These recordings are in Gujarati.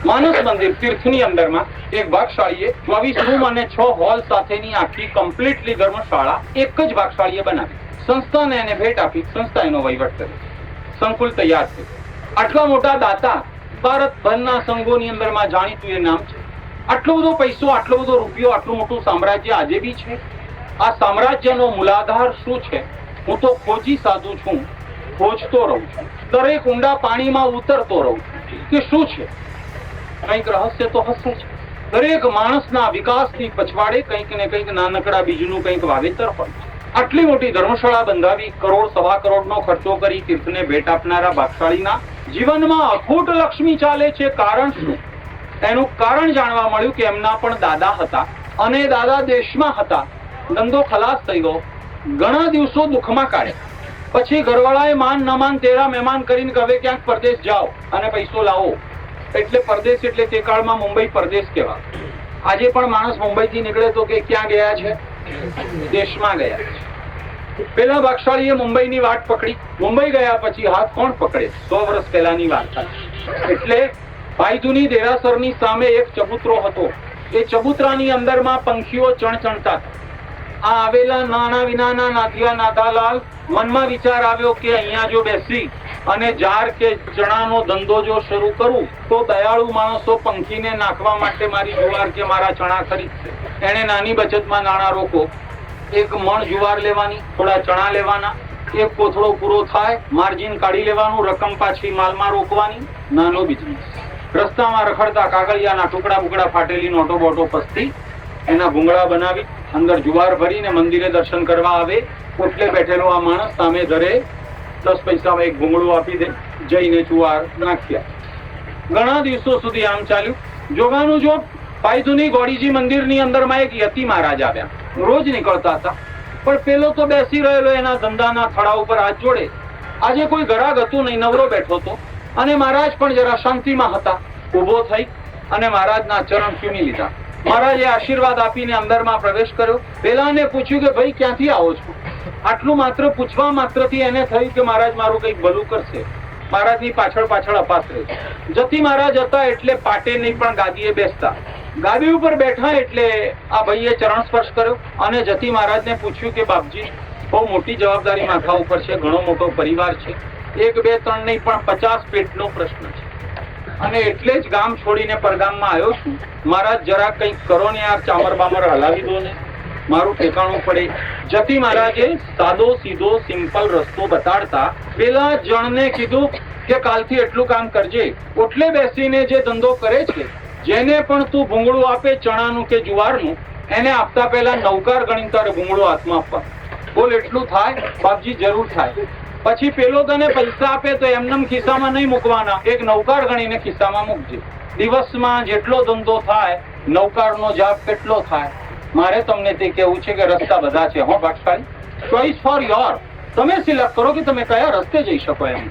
માનસ મંદિર તીર્થની અંદરમાં એક ભાગશાળીએ 24 રૂમ અને 6 હોલ સાથેની આખી કમ્પ્લીટલી ધર્મશાળા એક જ ભાગશાળીએ બનાવી. સંસ્થાને એને ભેટ આપી, સંસ્થા એનો વહીવટ કરે. સંકુલ તૈયાર છે. આટલા મોટા દાતા ભારતભરના સંઘોની અંદરમાં જાણીતું એ નામ છે. આટલો બધો પૈસો, આટલો બધો રૂપિયો, આટલું મોટું સામ્રાજ્ય આજે બી છે. આ સામ્રાજ્યનો મૂલાધાર શું છે હું તો ખોજી સાધું છું, ખોજતો રહું છું, દરેક ઊંડા પાણીમાં ઉતરતો રહું છું કે શું છે. કંઈક રહસ્ય તો હશે જ. દરેક માણસના વિકાસની પછવાડે કંઈક ને કંઈક નાનકડા બીજનું કંઈક વાવેતર હોય. આટલી મોટી ધર્મશાળા બંધાવી, કરોડ સવા કરોડનો ખર્ચો કરી તીર્થને ભેટ આપનારા ભાગશાળીના જીવનમાં અખૂટ લક્ષ્મી ચાલે છે. કારણ શું? એનું કારણ જાણવા મળ્યું કે એમના પણ દાદા હતા અને દાદા દેશમાં હતા. ધંધો ખલાસ થઈ ગયો. ઘણા દિવસો દુઃખમાં કાઢ્યા. પછી ઘરવાળાએ માન ન માન તેરા મહેમાન કરીને હવે ક્યાંક પરદેશ જાઓ અને પૈસો લાવો. એટલે પરદેશ એટલે તે કાળમાં મુંબઈ પરદેશ કહેવાય. આજે પણ માણસ મુંબઈથી નીકળે તો કે ક્યાં ગયા છે? દેશમાં ગયા છે. પેલા ભાગશાળીએ મુંબઈની વાટ પકડી. મુંબઈ ગયા પછી હાથ કોણ પકડે? 100 વર્ષ પહેલાની વાત. એટલે ભાઈધુની દેરાસરની સામે એક ચબૂતરો હતો. એ ચબૂતરાની અંદરમાં પંખીઓ ચણચણતા. આ આવેલા નાના વિનાના નાથિયા નાથાલાલ મનમાં વિચાર આવ્યો કે અહીંયા જો બેસી અને જાર કે ચણાનો ધંધો જો શરૂ કરું તો દયાળુ માણસો પંખીને નાખવા માટે મારી જુવાર કે મારા ચણા ખરીદશે. એને નાની બચતમાં નાણાં રોકો. એક મણ જુવાર લેવાની, થોડા ચણા લેવાના, એક કોથળો પૂરો થાય માર્જિન કાઢી લેવાનું, રકમ પાછી માલમાં રોકવાની. નાનો બિઝનેસ. રસ્તામાં રખડતા કાગળિયાના ટુકડા બુકડા, ફાટેલી નોટો બોટો પસ્તી, એના ભૂંગળા બનાવી અંદર જુવાર ભરીને મંદિરે દર્શન કરવા આવે. ઓટલે બેઠેલો આ માણસ સામે ધરે 10 પૈસામાં એક ભૂંગળું આપી દે, જઈને જુવાર નાખ્યા. ઘણા દિવસો સુધી આમ ચાલ્યું. જોગાનું જો ભાઈધુની ગોડીજી મંદિરની અંદરમાં એક યતિ મહારાજ આવ્યા. રોજ નીકળતા હતા, પણ પેલો તો બેસી રહેલો એના ધંધાના થડા ઉપર હાથ જોડે. આજે કોઈ ગ્રાહક હતું નહીં, નવરો બેઠો હતો અને મહારાજ પણ જરા શાંતિમાં હતા. ઉભો થઈ અને મહારાજના ચરણ ચૂમી લીધા. મહારાજે આશીર્વાદ આપીને અંદરમાં પ્રવેશ કર્યો. પેલાને પૂછ્યું કે ભાઈ ક્યાંથી આવો છો? આટલું માત્ર પૂછવા માત્રથી એને થયું કે મહારાજ મારું કંઈક ભલું કરશે. મહારાજની પાછળ પાછળ અપાસ રહી. જતી મહારાજ હતા એટલે પાટે નહીં પણ ગાદીએ બેસતા. ગાદી ઉપર બેઠા એટલે આ ભાઈએ ચરણ સ્પર્શ કર્યો અને જતી મહારાજને પૂછ્યું કે બાપજી, બહુ મોટી જવાબદારી માથા ઉપર છે, ઘણો મોટો પરિવાર છે, 1 2 3 નહીં પણ 50 પેટનો પ્રશ્ન છે અને એટલે જ ગામ છોડીને પરગામમાં આવ્યો છું. મહારાજ જરા કંઈક કરો ને યાર, ચામર બામર હલાવી દો ને, મારું ઠેકાણું પડે. જતી મહારાજે સાદો સીધો સિમ્પલ રસ્તો બતાડતા પેલા જણને કીધું કે કાલથી એટલું કામ કરજે. ઓટલે બેસીને જે ધંધો કરે છે, જેને પણ તું ભૂંગળું આપે ચણાનું કે જુવારનું, એને આપતા પહેલા નવકાર ગણી તારે ભૂંગળું હાથમાં આપવા. બોલ એટલું થાય? બાપજી જરૂર થાય. પછી પેલો તને પૈસા આપે તો એમનેમ ખિસ્સામાં નહીં મૂકવાના, એક નવકાર ગણીને ખિસ્સામાં મૂકજે. દિવસમાં જેટલો ધંધો થાય, નવકારનો જાપ કેટલો થાય. મારે તમને તે કેવું છે કે રસ્તા બધા છે. હો ભાગશાળી, ચોઇસ ફોર યોર. તમે સિલેક્ટ કરો કે તમે કયા રસ્તે જઈ શકો. એમ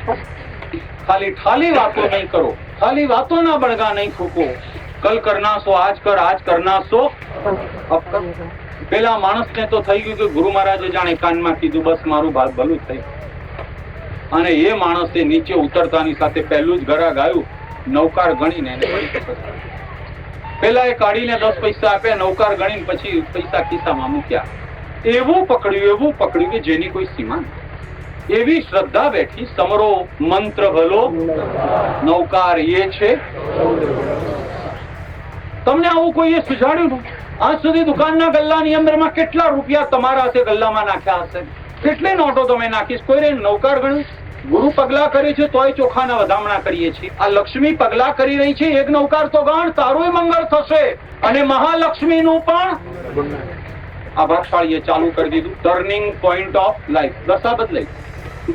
ખાલી ઠાલી વાતો નહીં કરો, ખાલી વાતોના બળગા નહીં ફૂકો. કલ કરના સો આજ કર, આજ કરના સો અબ કર. પેલા માણસને તો થઈ ગયું કે ગુરુ મહારાજે જાણે કાનમાં કીધું, બસ મારું ભલું થઈ. અને એ માણસે નીચે ઉતરતાની સાથે પહેલું જ ઘરા ગાયું, નવકાર ગણીને પેલા એ કાઢીને 10 પૈસા આપે, નવકાર ગણીને પછી પૈસા ખિસ્સામાં મૂક્યા. એવું પકડ્યું કે જેની કોઈ સીમા નથી. એવી શ્રદ્ધા બેઠી. સમરો મંત્ર ભલો, નવકાર એ છે. તમને આવું કોઈએ સુજાડ્યું? આજ સુધી દુકાનના ગલ્લાની અંદરમાં કેટલા રૂપિયા તમારા હશે ગલ્લામાં નાખ્યા હશે? કેટલી નોટો તમે નાખીશ? કોઈને નવકાર ગણ્યું? ગુરુ પગલા કરે છે તોય ચોખાના વધામણા કરીએ છીએ. આ લક્ષ્મી પગલા કરી રહી છે, એક નવકાર તો ગણ, તારું મંગળ થશે અને મહાલક્ષ્મીનું પણ. આ ભાગશાળીએ ચાલુ કરી દીધું. Turning point of life. દશા બદલાઈ.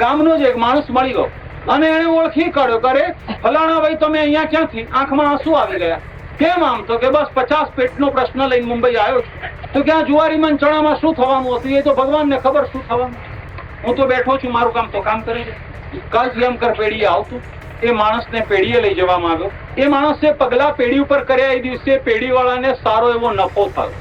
ગામનો જ એક માણસ મળી ગયો અને એને ઓળખી કાઢ્યો. કરે ફલાણા ભાઈ તમે અહીંયા ક્યાંથી? આંખમાં આંસુ આવી ગયા. કેમ? આમ તો કે બસ 50 પેટનો પ્રશ્ન લઈને મુંબઈ આવ્યો છું. તો ક્યાં જુવારીમાં ચણામાં શું થવાનું હતું એ તો ભગવાનને ખબર શું થવાનું. હું તો બેઠો છું, મારું કામ તો કામ કરી દે. કાલથી એમ કર પેઢીએ આવતું. એ માણસને પેઢીએ લઈ જવામાં આવ્યો. એ માણસે પગલા પેઢી ઉપર કર્યા. એ દિવસે પેઢીવાળાને સારો એવો નફો થયો.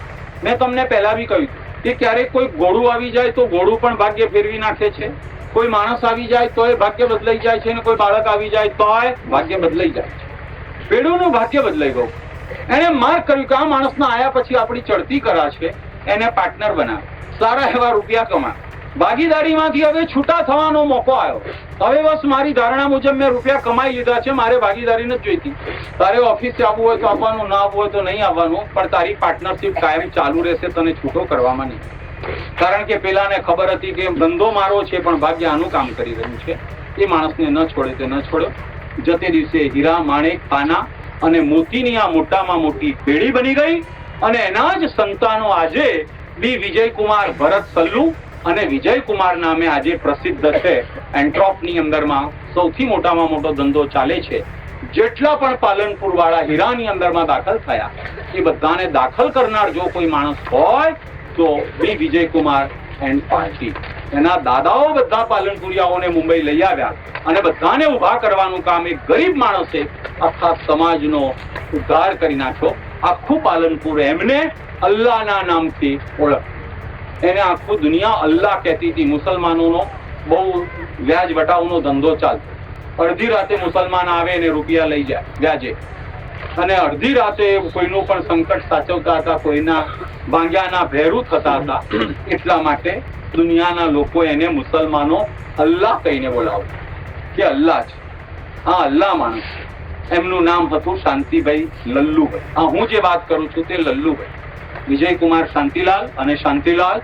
મેં તમને પહેલા બી કહ્યું કે ક્યારેક કોઈ ઘોડું આવી જાય તો ઘોડું પણ ભાગ્ય ફેરવી નાખે છે. કોઈ માણસ આવી જાય તો એ ભાગ્ય બદલાઈ જાય છે અને કોઈ બાળક આવી જાય તો ભાગ્ય બદલાઈ જાય છે. પેઢુનું ભાગ્ય બદલાઈ ગયું. એને માર્ક કર્યું કે આ માણસના આયા પછી આપણી ચડતી કરા છે, એને પાર્ટનર બનાવે, સારા એવા રૂપિયા કમાય. ભાગીદારીમાંથી હવે છૂટા થવાનો મોકો આવ્યો. હવે બસ મારી ધારણા મુજબ મેં રૂપિયા કમાઈ લીધા છે, મારે ભાગીદારી નથી જોઈતી. તારે ઓફિસે આવવું હોય તો આવવાનું, ના આવવું હોય તો નહીં આવવાનું, પણ તારી પાર્ટનરશિપ કાયમ ચાલુ રહેશે, તને છૂટો કરવામાં નહીં. કારણ કે પેલાને ખબર હતી કે ધંધો મારો છે પણ ભાગ્ય આનું કામ કરી રહ્યું છે. એ માણસને ન છોડે તે ન છોડ્યો. જતે દિવસે હીરા, માણેક, પાના અને મોતીની આ મોટામાં મોટી પેઢી બની ગઈ. અને એના જ સંતાનો આજે બી વિજયકુમાર ભરત સલ્લુ અને વિજયકુમાર નામે આજે પ્રસિદ્ધ છે. એન્ટ્રોપની અંદરમાં સૌથી મોટામાં મોટો ધંધો ચાલે છે. જેટલા પણ પાલનપુર વાળા હીરાની અંદરમાં દાખલ થયા એ બધાને દાખલ કરનાર જો કોઈ માણસ હોય તો બી વિજયકુમાર એન્ડ પાર્ટી. એના દાદાઓ બધા પાલનપુરિયાઓને મુંબઈ લઈ આવ્યા અને બધાને ઉભા કરવાનું કામ એક ગરીબ માણસે આખા સમાજનો ઉદ્ધાર કરી નાખ્યો. આખું પાલનપુર એમને અલ્લાહના નામથી ઓળખ. એને આખું દુનિયા અલ્લાહ કહેતી હતી. મુસલમાનોનો બહુ વ્યાજ વટાવનો ધંધો ચાલતો. અડધી રાતે મુસલમાન આવે અને રૂપિયા લઈ જાય વ્યાજે, અને અડધી રાતે કોઈનું પણ સંકટ સાચવતા હતા, કોઈના ભાંગ્યાના ભેરું થતા હતા. એટલા માટે દુનિયાના લોકો એને મુસલમાનો અલ્લાહ કહીને બોલાવે કે અલ્લાહ છે. હા, અલ્લાહ માણસ. એમનું નામ હતું શાંતિભાઈ લલ્લુભાઈ. હા, હું જે વાત કરું છું તે લલ્લુભાઈ, વિજયકુમાર શાંતિલાલ અને શાંતિલાલ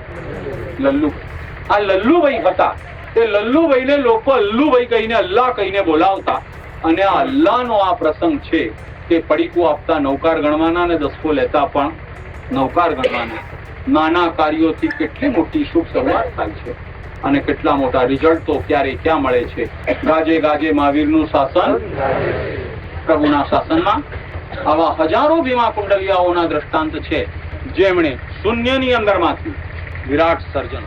લલ્લુભાઈ. આ લલ્લુભાઈ હતા. તે લલ્લુભાઈને લોકો અલ્લુભાઈ કહીને અલ્લાહ કહીને બોલાવતા. અને આ અલ્લાહનો આ પ્રસંગ છે તે પડીકું આપતા નૌકાર ગણવાના અને દસકો લેતા પણ નૌકાર ગણવાના. નાના કાર્યોથી કેટલી મોટી શુભ શરૂઆત થાય છે અને કેટલા મોટા રિઝલ્ટ તો ક્યારે ક્યાં મળે છે. ગાજે ગાજે મહાવીરનું શાસન પ્રભુના શાસનમાં. આવા હજારો ભીમા કુંડલિયાઓના દ્રષ્ટાંત છે જેમણે શૂન્યની અંદરમાંથી વિરાટ સર્જન